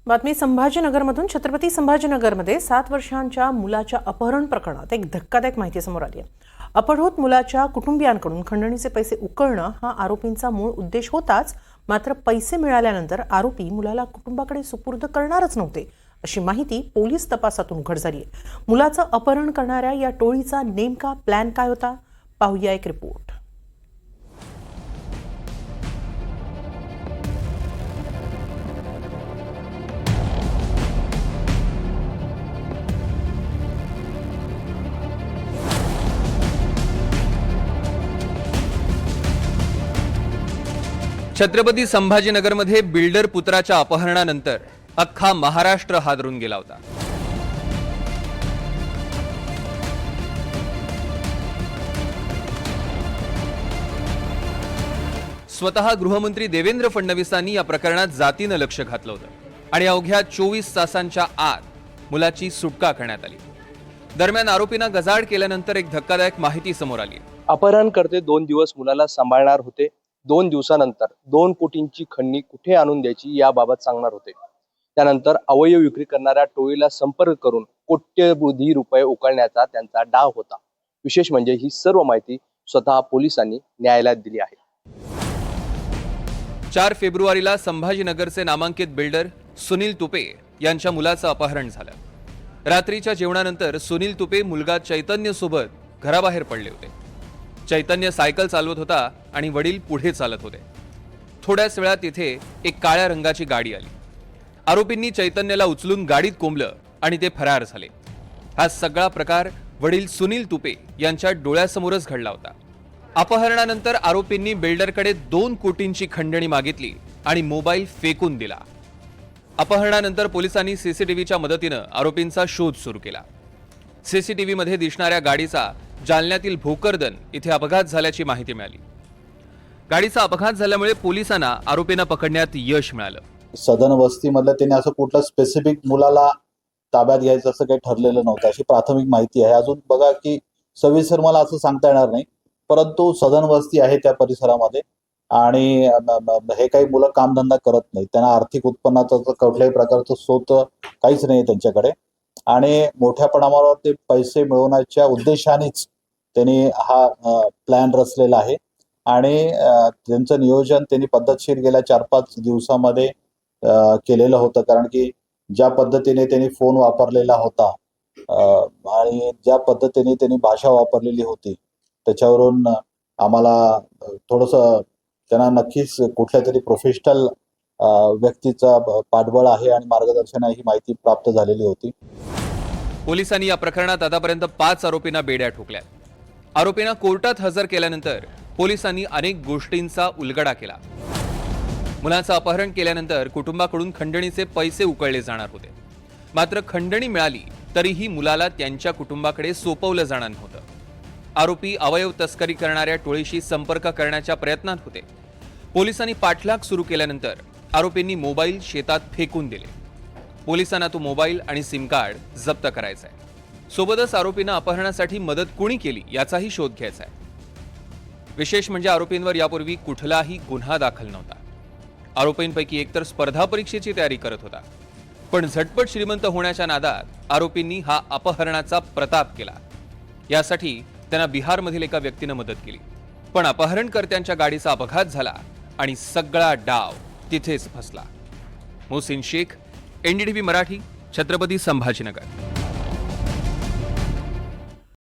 बातमी संभाजीनगरमधून. छत्रपती संभाजीनगरमध्ये 7 वर्षांच्या मुलाच्या अपहरण प्रकरणात एक धक्कादायक माहिती समोर आली आहे. अपहृत मुलाच्या कुटुंबियांकडून खंडणीचे पैसे उकळणं हा आरोपींचा मूळ उद्देश होताच, मात्र पैसे मिळाल्यानंतर आरोपी मुलाला कुटुंबाकडे सुपूर्द करणारच नव्हते, अशी माहिती पोलीस तपासातून उघड झाली आहे. मुलाचं अपहरण करणाऱ्या या टोळीचा नेमका प्लॅन काय होता, पाहूया एक रिपोर्ट. छत्रपती संभाजीनगरमध्ये बिल्डर पुत्राच्या अपहरणानंतर अख्खा महाराष्ट्र हादरून गेला होता. स्वतः गृहमंत्री देवेंद्र फडणवीसांनी या प्रकरणात जातीनं लक्ष घातलं होतं आणि अवघ्या 24 तासांच्या आत मुलाची सुटका करण्यात आली. दरम्यान आरोपींना गजाआड केल्यानंतर एक धक्कादायक माहिती समोर आली. अपहरणकर्ते 2 दिवस मुलाला सांभाळणार होते. 2 दिवसानंतर 2 कोटींची खंडणी कुठे आणून द्यायची याबाबत सांगणार होते. त्यानंतर अवयव विक्री करणाऱ्या टोळीला संपर्क करून कोट्यवधी रुपये उकळण्याचा त्यांचा डाव होता. विशेष म्हणजे ही सर्व माहिती स्वतः पोलिसांनी न्यायालयात दिली आहे. 4 फेब्रुवारीला संभाजीनगरचे नामांकित बिल्डर सुनील तुपे यांच्या मुलाचं अपहरण झालं. रात्रीच्या जेवणानंतर सुनील तुपे मुलगा चैतन्य सोबत घराबाहेर पडले होते. चैतन्य सायकल चालवत होता आणि वडील पुढे चालत होते. थोड्याच वेळात तिथे एक काळ्या रंगाची गाडी आली. आरोपींनी चैतन्यला उचलून गाडीत कोंबलं आणि ते फरार झाले. हा सगळा प्रकार वडील सुनील तुपे यांच्या डोळ्यासमोरच घडला होता. अपहरणानंतर आरोपींनी बिल्डरकडे 2 कोटींची खंडणी मागितली आणि मोबाईल फेकून दिला. अपहरणानंतर पोलिसांनी सीसीटीव्हीच्या मदतीनं आरोपींचा शोध सुरू केला. सीसीटीव्हीमध्ये दिसणाऱ्या गाडीचा जालन्यातील भोकरदन इथे अपघात झाल्याची माहिती मिळाली. गाडीचा अपघात झाल्यामुळे पोलिसांना आरोपींना पकडण्यात यश मिळालं. सदन वस्तीमधलं त्यांनी असं कुठलं स्पेसिफिक मुलाला ताब्यात घ्यायचं असं काही ठरलेलं नव्हतं, अशी प्राथमिक माहिती आहे. अजून बघा की सविस्तर मला असं सांगता येणार नाही, परंतु सदन वस्ती आहे त्या परिसरामध्ये आणि हे काही मुलं कामधंदा करत नाही. त्यांना आर्थिक उत्पन्नाचा कुठल्याही प्रकारचं स्रोत काहीच नाही त्यांच्याकडे आणि मोठ्या प्रमाणावर ते पैसे मिळवण्याच्या उद्देशानेच त्यांनी हा प्लॅन रचलेला आहे आणि त्यांचं नियोजन त्यांनी पद्धतशीर गेल्या 4-5 दिवसामध्ये केलेलं होतं. कारण की ज्या पद्धतीने त्यांनी फोन वापरलेला होता आणि ज्या पद्धतीने त्यांनी भाषा वापरलेली होती त्याच्यावरून आम्हाला थोडंसं त्यांना नक्कीच कुठल्या तरी प्रोफेशनल व्यक्तीचा पाठबळ आहे आणि मार्गदर्शन ही माहिती प्राप्त झालेली होती. पोलिसांनी या प्रकरणात आतापर्यंत 5 आरोपींना बेड्या ठोकल्या. आरोपींना कोर्टात हजर केल्यानंतर पोलिसांनी अनेक गोष्टींचा उलगडा केला. मुलाचं अपहरण केल्यानंतर कुटुंबाकडून खंडणीचे पैसे उकळले जाणार होते, मात्र खंडणी मिळाली तरीही मुलाला त्यांच्या कुटुंबाकडे सोपवलं जाणार नव्हतं. आरोपी अवयव तस्करी करणाऱ्या टोळीशी संपर्क करण्याच्या प्रयत्नात होते. पोलिसांनी पाठलाग सुरू केल्यानंतर आरोपींनी मोबाईल शेतात फेकून दिले. पोलिसांना तो मोबाईल आणि सिम कार्ड जप्त करायचा आहे. सोबतच आरोपींना अपहरणासाठी मदत कोणी केली याचाही शोध घ्यायचा आहे. विशेष म्हणजे आरोपींवर यापूर्वी कुठलाही गुन्हा दाखल नव्हता. आरोपींपैकी एकतर स्पर्धा परीक्षेची तयारी करत होता, पण झटपट श्रीमंत होण्याच्या नादात आरोपींनी हा अपहरणाचा प्रताप केला. यासाठी त्यांना बिहारमधील एका व्यक्तीनं मदत केली, पण अपहरणकर्त्यांच्या गाडीचा अपघात झाला आणि सगळा डाव तिथेच फसला. मोहसिन शेख, NDTV मराठी, छत्रपती संभाजीनगर.